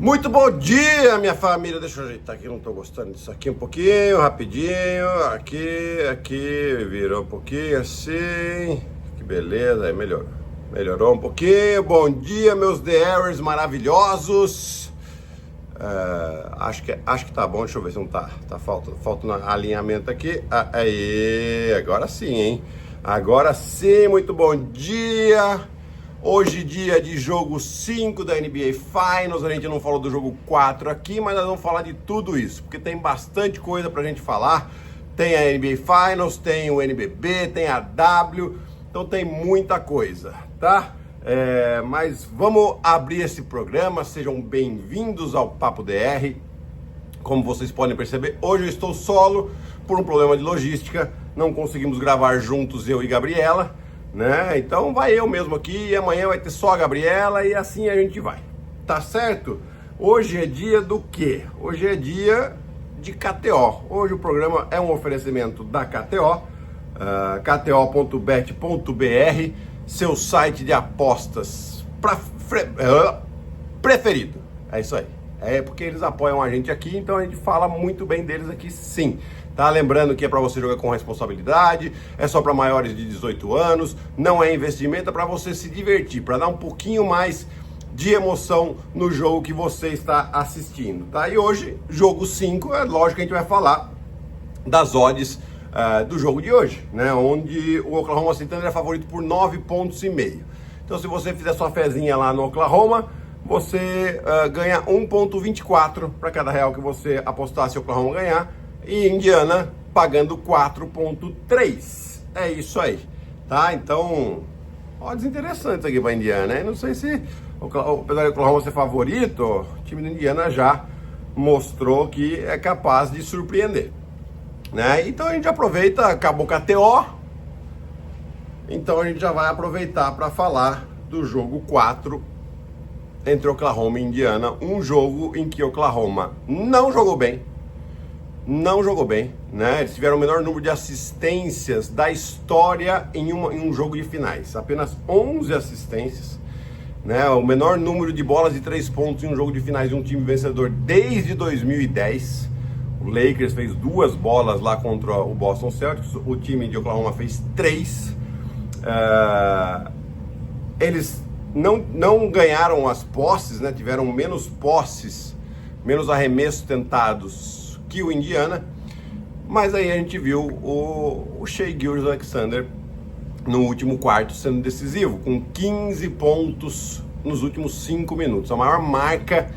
Muito bom dia, minha família. Deixa eu ajeitar aqui, não tô gostando disso aqui um pouquinho, rapidinho. Aqui, virou um pouquinho assim. Que beleza, aí melhorou um pouquinho. Bom dia, meus DRs maravilhosos. Acho que tá bom, deixa eu ver se não tá falta um alinhamento aqui. Aí, agora sim, hein? Agora sim, muito bom dia. Hoje dia de jogo 5 da NBA Finals, a gente não falou do jogo 4 aqui, mas nós vamos falar de tudo isso, porque tem bastante coisa pra gente falar. Tem a NBA Finals, tem o NBB, tem a W, então tem muita coisa, tá? Mas vamos abrir esse programa, sejam bem-vindos ao Papo DR. Como vocês podem perceber, hoje eu estou solo por um problema de logística, não conseguimos gravar juntos eu e Gabriela, né? Então vai eu mesmo aqui e amanhã vai ter só a Gabriela e assim a gente vai, tá certo? Hoje é dia do quê? Hoje é dia de KTO. Hoje o programa é um oferecimento da KTO, kto.bet.br, seu site de apostas preferido. É isso aí. É porque eles apoiam a gente aqui, então a gente fala muito bem deles aqui sim. Tá? Lembrando que é para você jogar com responsabilidade, é só para maiores de 18 anos, não é investimento, é para você se divertir, para dar um pouquinho mais de emoção no jogo que você está assistindo, tá? E hoje, jogo 5, é lógico que a gente vai falar das odds do jogo de hoje, né? Onde o Oklahoma City Thunder é favorito por 9,5 pontos. Então se você fizer sua fezinha lá no Oklahoma, você ganha 1,24 para cada real que você apostar se o Oklahoma ganhar. E Indiana pagando 4,3. É isso aí, tá? Então, odds interessantes aqui para Indiana, hein? Não sei se, apesar de Oklahoma ser favorito, o time do Indiana já mostrou que é capaz de surpreender, né? Então a gente aproveita, acabou com a KTO, então a gente já vai aproveitar para falar do jogo 4 entre Oklahoma e Indiana, um jogo em que Oklahoma não jogou bem, né? Eles tiveram o menor número de assistências da história em um jogo de finais. Apenas 11 assistências, né? O menor número de bolas de 3 pontos em um jogo de finais de um time vencedor desde 2010. O Lakers fez 2 bolas lá contra o Boston Celtics. O time de Oklahoma fez 3. Eles não ganharam as posses, né? Tiveram menos posses, menos arremessos tentados que o Indiana, mas aí a gente viu o Shai Gilgeous-Alexander no último quarto sendo decisivo, com 15 pontos nos últimos 5 minutos, a maior marca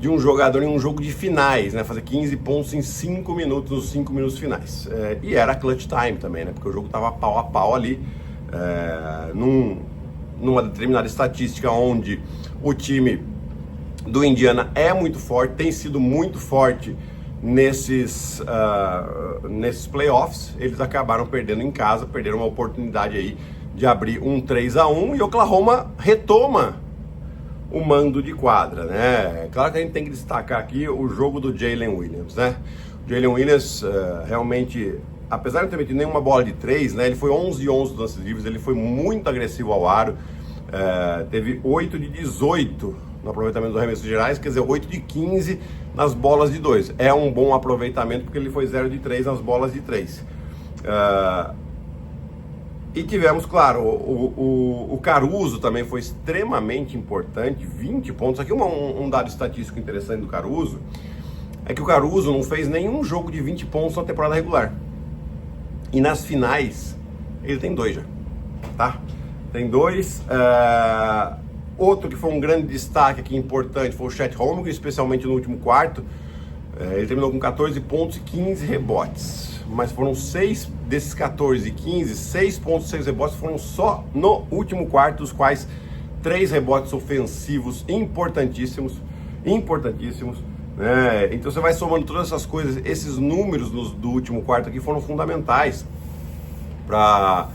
de um jogador em um jogo de finais, né? Fazer 15 pontos em 5 minutos, nos 5 minutos finais. E era clutch time também, né? Porque o jogo estava pau a pau ali, numa determinada estatística onde o time do Indiana é muito forte, tem sido muito forte nesses playoffs. Eles acabaram perdendo em casa, perderam uma oportunidade aí de abrir um 3-1 e Oklahoma retoma o mando de quadra, né? Claro que a gente tem que destacar aqui o jogo do Jalen Williams, né? O Jalen Williams realmente, apesar de não ter metido nenhuma bola de 3, né? Ele foi 11-11 dos lances livres, ele foi muito agressivo ao aro, teve 8 de 18 no aproveitamento dos arremessos gerais, quer dizer, 8 de 15 nas bolas de 2. É um bom aproveitamento porque ele foi 0 de 3 nas bolas de 3. E tivemos, claro, o Caruso também foi extremamente importante, 20 pontos. Aqui um dado estatístico interessante do Caruso é que o Caruso não fez nenhum jogo de 20 pontos na temporada regular. E nas finais, ele tem 2 já, tá? Tem 2. Outro que foi um grande destaque aqui, importante, foi o Chet Holmgren, especialmente no último quarto. Ele terminou com 14 pontos e 15 rebotes. Mas foram 6 desses 14 e 15, 6 pontos e 6 rebotes foram só no último quarto, dos quais 3 rebotes ofensivos importantíssimos, né? Então você vai somando todas essas coisas, esses números do último quarto aqui foram fundamentais para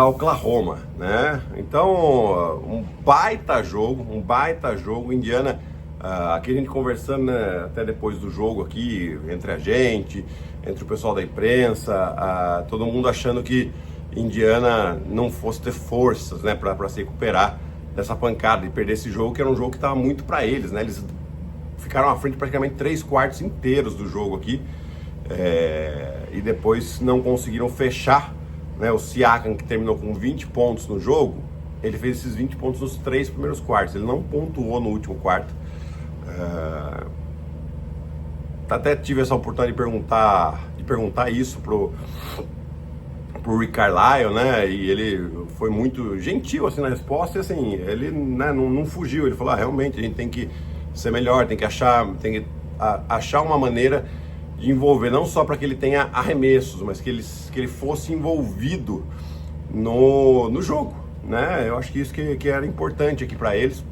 Oklahoma, né? Então, um baita jogo, Indiana, aqui a gente conversando, né, até depois do jogo aqui, entre a gente, entre o pessoal da imprensa, todo mundo achando que Indiana não fosse ter forças, né, para se recuperar dessa pancada, de perder esse jogo, que era um jogo que estava muito para eles, né? Eles ficaram à frente praticamente 3/4 inteiros do jogo aqui, e depois não conseguiram fechar, né? O Siakam, que terminou com 20 pontos no jogo, ele fez esses 20 pontos nos 3 primeiros quartos, ele não pontuou no último quarto. Até tive essa oportunidade de perguntar isso pro Rick Carlisle, né? E ele foi muito gentil assim na resposta, e assim, ele, né, não fugiu. Ele falou: realmente a gente tem que ser melhor, tem que achar uma maneira de envolver, não só para que ele tenha arremessos, mas que ele fosse envolvido no jogo, né? Eu acho que isso que era importante aqui para eles.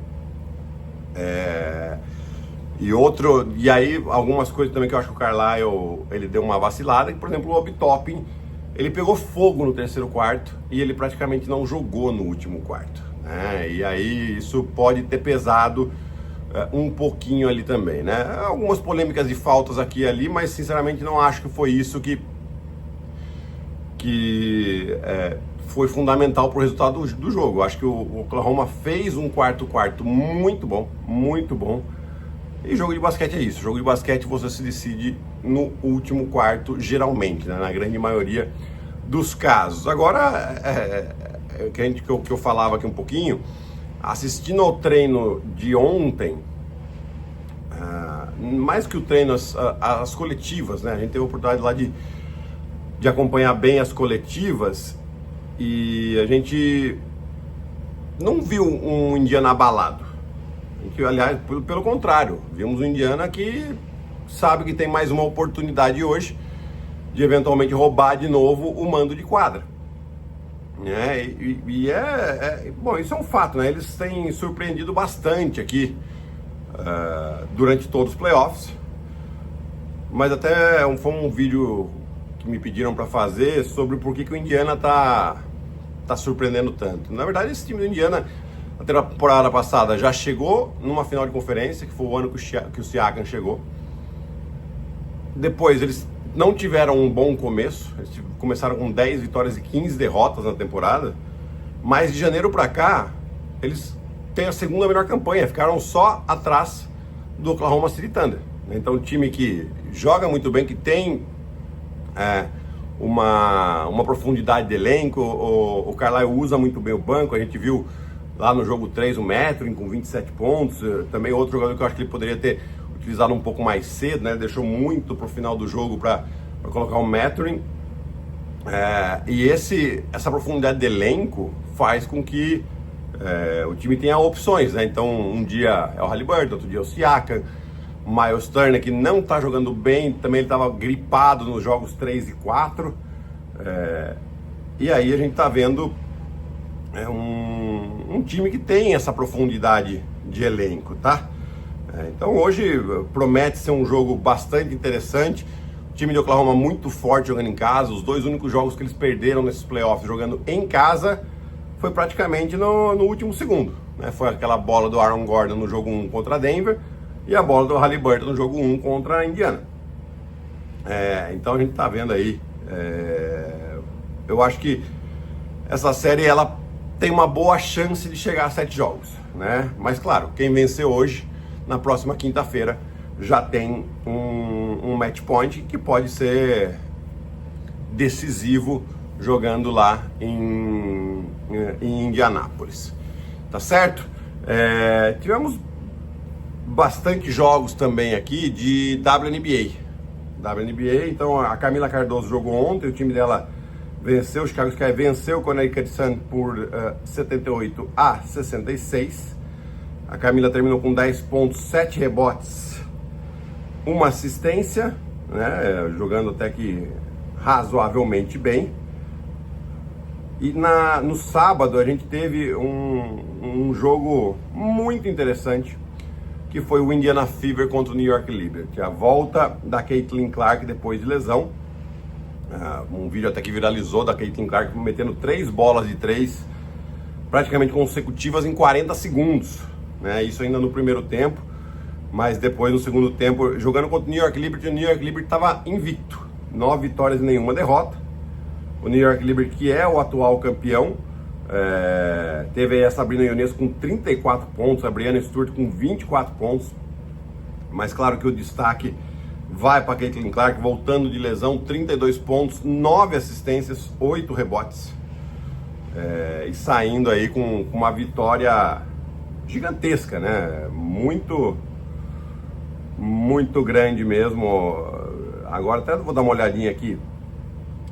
E aí algumas coisas também que eu acho que o Carlisle, ele deu uma vacilada, que, por exemplo, o Obi Toppin, ele pegou fogo no terceiro quarto e ele praticamente não jogou no último quarto, né? E aí isso pode ter pesado um pouquinho ali também, né? Algumas polêmicas de faltas aqui e ali, mas sinceramente não acho que foi isso que foi fundamental para o resultado do jogo. Eu acho que o Oklahoma fez um quarto muito bom, muito bom. E jogo de basquete é isso. Jogo de basquete você se decide no último quarto, geralmente, né? Na grande maioria dos casos. Agora, que eu falava aqui um pouquinho, assistindo ao treino de ontem, mais que o treino, as coletivas, né? A gente teve a oportunidade lá de acompanhar bem as coletivas, e a gente não viu um Indiana abalado. Que, aliás, pelo contrário, vimos um Indiana que sabe que tem mais uma oportunidade hoje de eventualmente roubar de novo o mando de quadra, né? Bom, isso é um fato, né? Eles têm surpreendido bastante aqui durante todos os playoffs, mas até foi um vídeo que me pediram para fazer sobre por que o Indiana tá surpreendendo tanto. Na verdade, esse time do Indiana, na temporada passada, já chegou numa final de conferência, que foi o ano que o Siakam chegou. Depois eles não tiveram um bom começo, eles começaram com 10 vitórias e 15 derrotas na temporada, mas de janeiro para cá eles têm a segunda melhor campanha, ficaram só atrás do Oklahoma City Thunder. Então, um time que joga muito bem, que tem uma profundidade de elenco. O Carlisle usa muito bem o banco. A gente viu lá no jogo 3 o Mathurin com 27 pontos, também outro jogador que eu acho que ele poderia ter utilizado um pouco mais cedo, né? Ele deixou muito pro final do jogo para colocar o Mathurin. E essa profundidade de elenco faz com que o time tenha opções, né? Então, um dia é o Haliburton, outro dia é o Siakam, Miles Turner, que não está jogando bem, também ele estava gripado nos jogos 3 e 4. E aí a gente está vendo um time que tem essa profundidade de elenco, tá? Então hoje promete ser um jogo bastante interessante. O time de Oklahoma muito forte jogando em casa. Os dois únicos jogos que eles perderam nesses playoffs jogando em casa foi praticamente no último segundo, né? Foi aquela bola do Aaron Gordon no jogo 1 contra Denver e a bola do Haliburton no jogo 1 contra a Indiana. Então a gente tá vendo aí, eu acho que essa série ela tem uma boa chance de chegar a 7 jogos, né? Mas claro, quem vencer hoje, na próxima quinta-feira, já tem um match point que pode ser decisivo jogando lá em Indianápolis, tá certo? Tivemos bastante jogos também aqui de WNBA, então a Camila Cardoso jogou ontem, o time dela venceu, o Chicago Sky venceu o Connecticut Sun por 78-66. A Camila terminou com 10 pontos, 7 rebotes, uma assistência, né? Jogando até que razoavelmente bem. E no sábado a gente teve um jogo muito interessante, que foi o Indiana Fever contra o New York Liberty. A volta da Caitlin Clark depois de lesão. Um vídeo até que viralizou da Caitlin Clark metendo 3 bolas de 3 praticamente consecutivas em 40 segundos, né? Isso ainda no primeiro tempo, mas depois no segundo tempo, jogando contra o New York Liberty estava invicto, 9 vitórias e nenhuma derrota. O New York Liberty, que é o atual campeão, Teve aí a Sabrina Ionesco com 34 pontos, a Brianna Stewart com 24 pontos. Mas claro que o destaque vai para Caitlin Clark, voltando de lesão, 32 pontos, 9 assistências, 8 rebotes. E saindo aí com uma vitória gigantesca, né? Muito grande mesmo. Agora até vou dar uma olhadinha aqui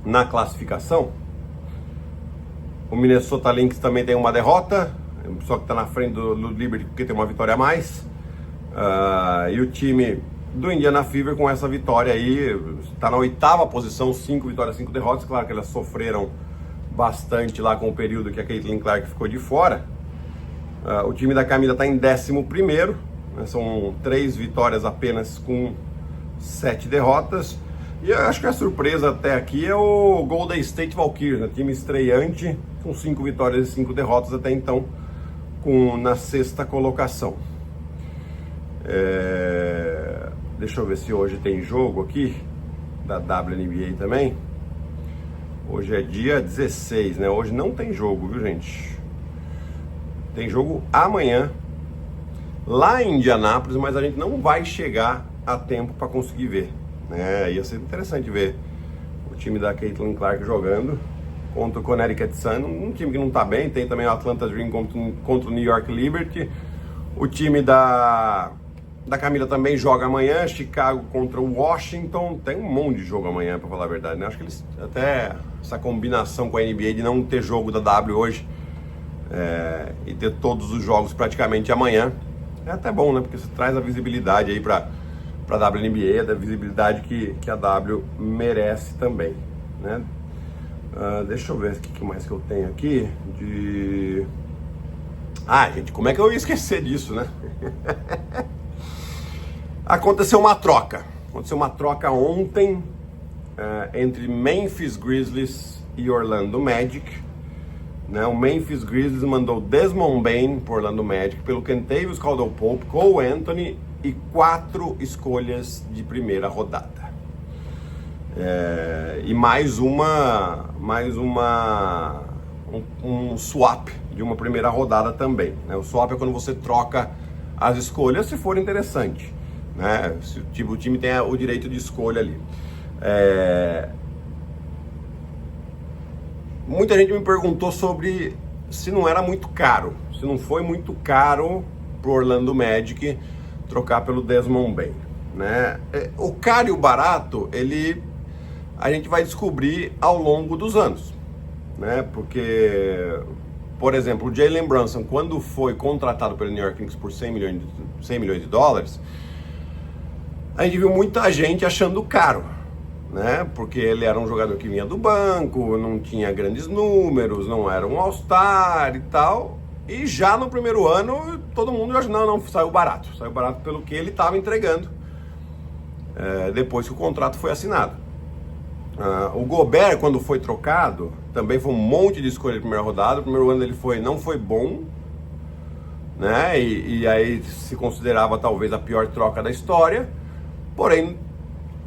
na classificação. O Minnesota Lynx também tem uma derrota, só que está na frente do Liberty porque tem uma vitória a mais. E o time do Indiana Fever com essa vitória aí está na 8ª posição, 5 vitórias, 5 derrotas. Claro que elas sofreram bastante lá com o período que a Caitlin Clark ficou de fora. O time da Camila está em 11º, né? São 3 vitórias apenas com 7 derrotas. E eu acho que a surpresa até aqui é o Golden State Valkyries, né? Time estreante com 5 vitórias e 5 derrotas até então, na 6ª colocação. Deixa eu ver se hoje tem jogo aqui da WNBA também. Hoje é dia 16, né? Hoje não tem jogo, viu, gente? Tem jogo amanhã lá em Indianápolis, mas a gente não vai chegar a tempo para conseguir ver, né? Ia ser interessante ver o time da Caitlin Clark jogando contra o Connecticut Sun, um time que não tá bem. Tem também o Atlanta Dream contra o New York Liberty. O time da Camila também joga amanhã, Chicago contra o Washington. Tem um monte de jogo amanhã, para falar a verdade, né? Acho que eles, até essa combinação com a NBA de não ter jogo da W hoje e ter todos os jogos praticamente amanhã, é até bom, né? Porque você traz a visibilidade aí para a WNBA, da visibilidade que a W merece também, né? Deixa eu ver o que mais que eu tenho aqui de... gente, como é que eu ia esquecer disso, né? Aconteceu uma troca ontem entre Memphis Grizzlies e Orlando Magic, né? O Memphis Grizzlies mandou Desmond Bane para Orlando Magic pelo Kentavious Caldwell-Pope, Cole Anthony e 4 escolhas de primeira rodada. E um swap de uma primeira rodada também, né? O swap é quando você troca as escolhas se for interessante, né? Se o time tem o direito de escolha ali. Muita gente me perguntou sobre se não era muito caro, se não foi muito caro pro Orlando Magic trocar pelo Desmond Bane, né? O caro e o barato, a gente vai descobrir ao longo dos anos, né? Porque, por exemplo, o Jalen Brunson, quando foi contratado pelo New York Knicks por 100 milhões de dólares, a gente viu muita gente achando caro, né? Porque ele era um jogador que vinha do banco, não tinha grandes números, não era um All-Star e tal. E já no primeiro ano, todo mundo achou, não, saiu barato pelo que ele estava entregando depois que o contrato foi assinado. O Gobert, quando foi trocado, também foi um monte de escolha de primeira rodada. O primeiro ano dele não foi bom, né? E aí se considerava talvez a pior troca da história. Porém,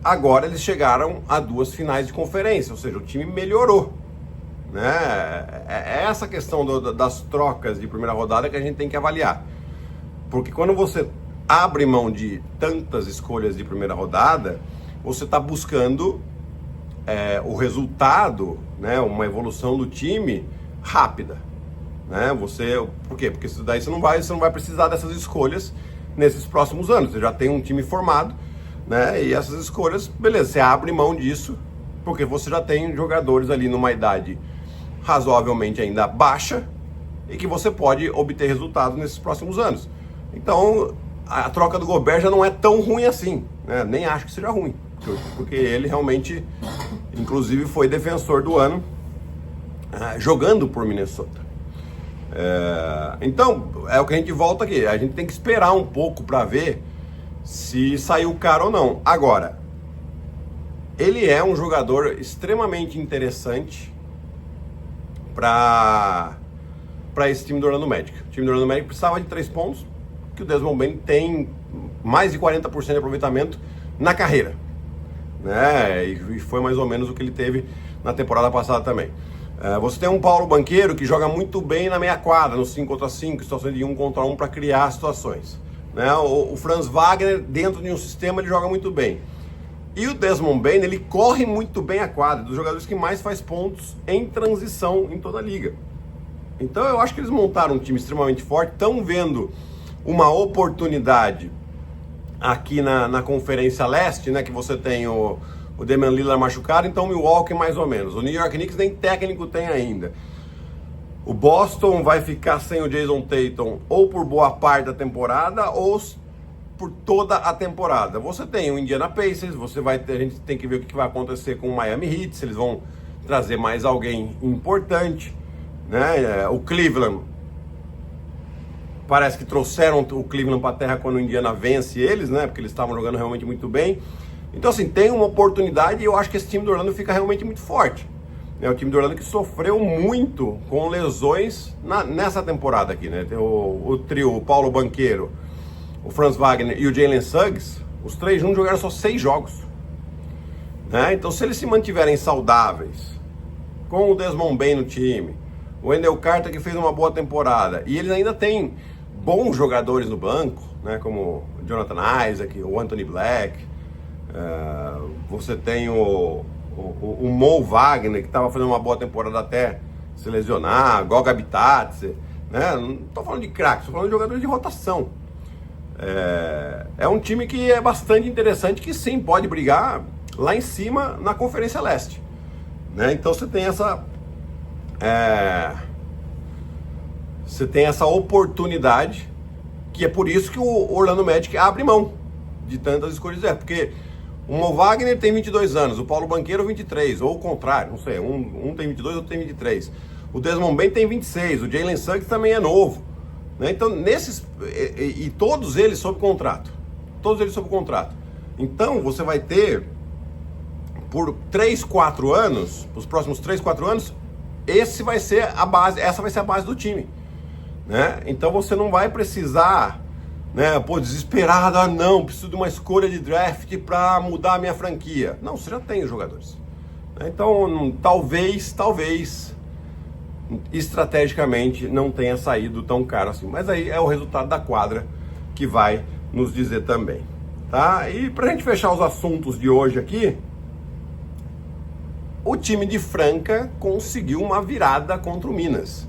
agora eles chegaram a 2 finais de conferência, ou seja, o time melhorou, né? É essa questão das trocas de primeira rodada que a gente tem que avaliar. Porque quando você abre mão de tantas escolhas de primeira rodada, você está buscando o resultado, né, uma evolução do time rápida, né? Por quê? Porque daí você não vai precisar dessas escolhas nesses próximos anos. Você já tem um time formado, né? E essas escolhas, beleza, você abre mão disso porque você já tem jogadores ali numa idade razoavelmente ainda baixa e que você pode obter resultados nesses próximos anos. Então, a troca do Gobert já não é tão ruim assim, né? Nem acho que seja ruim, porque ele realmente, inclusive, foi defensor do ano jogando por Minnesota. Então, é o que a gente volta aqui. A gente tem que esperar um pouco para ver se saiu caro ou não. Agora, ele é um jogador extremamente interessante para esse time do Orlando Magic. O time do Orlando Magic precisava de 3 pontos, que o Desmond Bane tem mais de 40% de aproveitamento na carreira, né? E foi mais ou menos o que ele teve na temporada passada também. Você tem um Paulo Banqueiro que joga muito bem na meia quadra, no 5 contra 5, situações de 1 contra 1 para criar situações. Né? O Franz Wagner, dentro de um sistema, ele joga muito bem. E o Desmond Bane, ele corre muito bem a quadra, dos jogadores que mais faz pontos em transição em toda a liga. Então eu acho que eles montaram um time extremamente forte, estão vendo uma oportunidade aqui na Conferência Leste, né, que você tem o Damian Lillard machucado, então o Milwaukee mais ou menos. O New York Knicks nem técnico tem ainda. O Boston vai ficar sem o Jason Tatum ou por boa parte da temporada ou por toda a temporada. Você tem o Indiana Pacers, a gente tem que ver o que vai acontecer com o Miami Heat, se eles vão trazer mais alguém importante, né? O Cleveland, parece que trouxeram o Cleveland para a terra quando o Indiana vence eles, né? Porque eles estavam jogando realmente muito bem. Então assim, tem uma oportunidade e eu acho que esse time do Orlando fica realmente muito forte. É o time do Orlando que sofreu muito com lesões nessa temporada aqui, né? Tem o trio, o Paulo Banqueiro, o Franz Wagner e o Jalen Suggs, os três juntos jogaram só 6 jogos. Né? Então se eles se mantiverem saudáveis, com o Desmond Bane no time, o Wendell Carter que fez uma boa temporada, e eles ainda têm bons jogadores no banco, né? Como o Jonathan Isaac, o Anthony Black, você tem o Mo Wagner, que estava fazendo uma boa temporada até se lesionar, Goga Bitadze, né? Não estou falando de craques, estou falando de jogadores de rotação. É um time que é bastante interessante, que sim, pode brigar lá em cima na Conferência Leste, né? Então você tem essa oportunidade, que é por isso que o Orlando Magic abre mão de tantas escolhas, porque o Mo Wagner tem 22 anos, o Paulo Banqueiro 23, ou o contrário, não sei, um tem 22, outro tem 23. O Desmond Bane tem 26, o Jalen Suggs também é novo. Né? Então, e todos eles sob contrato. Todos eles sob contrato. Então, você vai ter, por 3, 4 anos, os próximos 3, 4 anos, essa vai ser a base do time. Né? Então, você não vai precisar, né, desesperado, não, preciso de uma escolha de draft para mudar a minha franquia. Não, você já tem os jogadores. Né? Então, talvez, estrategicamente não tenha saído tão caro assim, mas aí é o resultado da quadra que vai nos dizer também, tá? E pra gente fechar os assuntos de hoje aqui, o time de Franca conseguiu uma virada contra o Minas.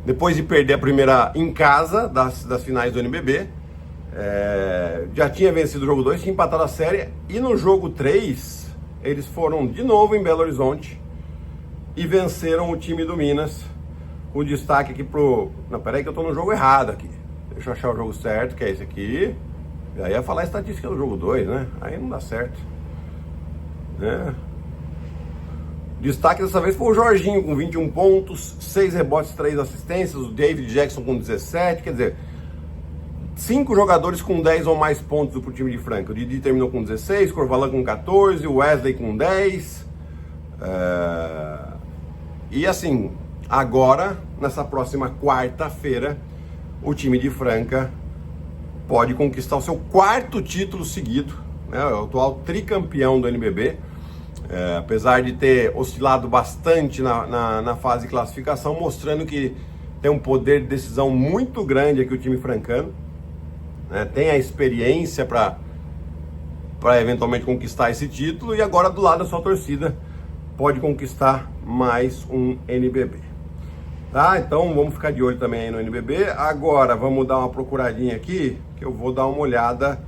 Depois de perder a primeira em casa das finais do NBB, já tinha vencido o jogo 2, tinha empatado a série, e no jogo 3 eles foram de novo em Belo Horizonte e venceram o time do Minas, com destaque aqui pro... Não, peraí que eu tô no jogo errado aqui. Deixa eu achar o jogo certo, que é esse aqui. E aí ia falar a estatística do jogo 2, né? Aí não dá certo. Né? Destaque dessa vez foi o Jorginho, com 21 pontos, 6 rebotes, 3 assistências. O David Jackson com 17, quer dizer... 5 jogadores com 10 ou mais pontos pro time de Franca. O Didi terminou com 16, Corvalan com 14, o Wesley com 10... E assim, agora, nessa próxima quarta-feira, o time de Franca pode conquistar o seu 4º título seguido, né? O atual tricampeão do NBB, apesar de ter oscilado bastante na fase de classificação, mostrando que tem um poder de decisão muito grande aqui o time francano, né? Tem a experiência para eventualmente conquistar esse título, e agora do lado da sua torcida pode conquistar mais um NBB. Tá? Então vamos ficar de olho também aí no NBB. Agora vamos dar uma procuradinha aqui, que eu vou dar uma olhada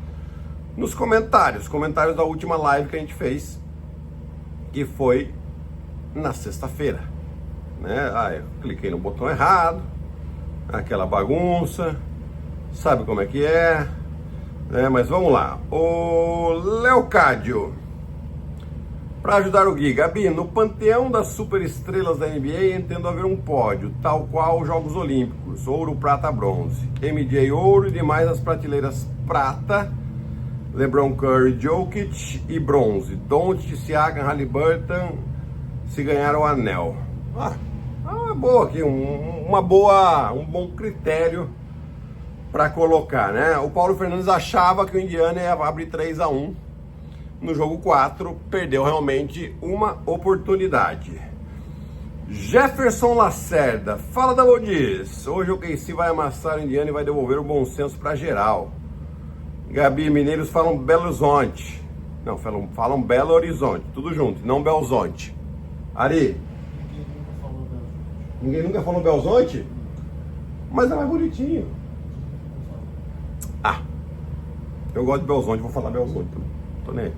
nos comentários da última live que a gente fez, que foi na sexta-feira, né? Eu cliquei no botão errado, aquela bagunça, sabe como é que é, né? Mas vamos lá. O Leocádio, para ajudar o Gui: Gabi, no panteão das superestrelas da NBA entendo haver um pódio, tal qual os Jogos Olímpicos, ouro, prata, bronze. MJ ouro e demais as prateleiras prata, LeBron, Curry, Jokic e bronze. Doncic, Siakam, Haliburton se ganharam o anel. Boa aqui, um bom critério para colocar, né? O Paulo Fernandes achava que o Indiana ia abrir 3-1 no jogo 4, perdeu realmente uma oportunidade. Jefferson Lacerda, fala da Modiz. Hoje o KC vai amassar o Indiana e vai devolver o bom senso pra geral. Gabi, mineiros falam Belo Horizonte. Não, falam Belo Horizonte, tudo junto, não Belzonte. Ari, ninguém nunca falou Belzonte? Mas é mais bonitinho. Ah, eu gosto de Belzonte, vou falar Belzonte. Tô nem aí.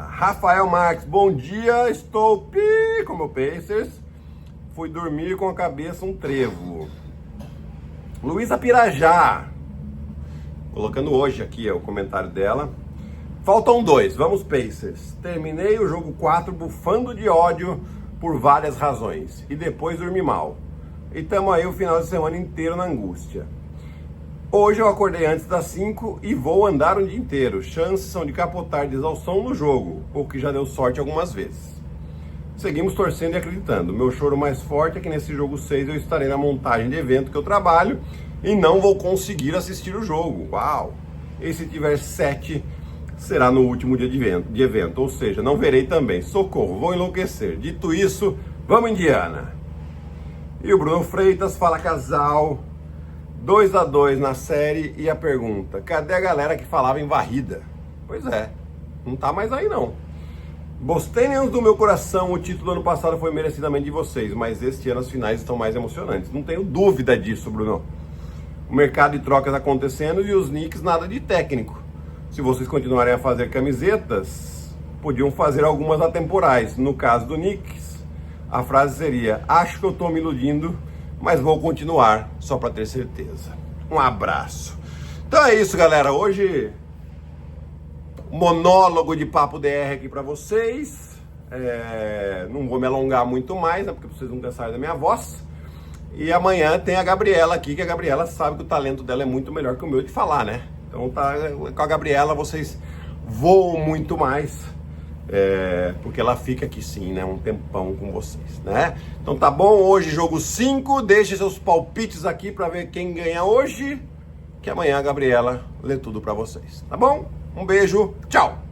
Rafael Marques, bom dia, estou com meu Pacers. Fui dormir com a cabeça um trevo. Luísa Pirajá, colocando hoje aqui o comentário dela. Faltam 2, vamos Pacers. Terminei o jogo 4 bufando de ódio por várias razões. E depois dormi mal. E tamo aí o final de semana inteiro na angústia. Hoje eu acordei antes das 5 e vou andar o dia inteiro. Chances são de capotar de exaustão no jogo, o que já deu sorte algumas vezes. Seguimos torcendo e acreditando. Meu choro mais forte é que nesse jogo 6 eu estarei na montagem de evento que eu trabalho e não vou conseguir assistir o jogo. Uau! E se tiver 7, será no último dia de evento, ou seja, não verei também. Socorro, vou enlouquecer. Dito isso, vamos Indiana! E o Bruno Freitas fala casal, 2-2 na série e a pergunta, cadê a galera que falava em varrida? Pois é, não tá mais aí não. Bostenians do meu coração, o título do ano passado foi merecidamente de vocês, mas este ano as finais estão mais emocionantes. Não tenho dúvida disso, Bruno. O mercado de trocas acontecendo e os Knicks nada de técnico. Se vocês continuarem a fazer camisetas, podiam fazer algumas atemporais. No caso do Knicks, a frase seria, acho que eu tô me iludindo, mas vou continuar só para ter certeza. Um abraço. Então é isso, galera. Hoje, monólogo de Papo DR aqui para vocês. Não vou me alongar muito mais, né, porque vocês não cansaram da minha voz. E amanhã tem a Gabriela aqui, que a Gabriela sabe que o talento dela é muito melhor que o meu de falar, né? Então tá, com a Gabriela vocês voam muito mais. Porque ela fica aqui sim, né, um tempão com vocês, né? Então tá bom, hoje jogo 5, deixe seus palpites aqui pra ver quem ganha hoje, que amanhã a Gabriela lê tudo pra vocês, tá bom? Um beijo, tchau!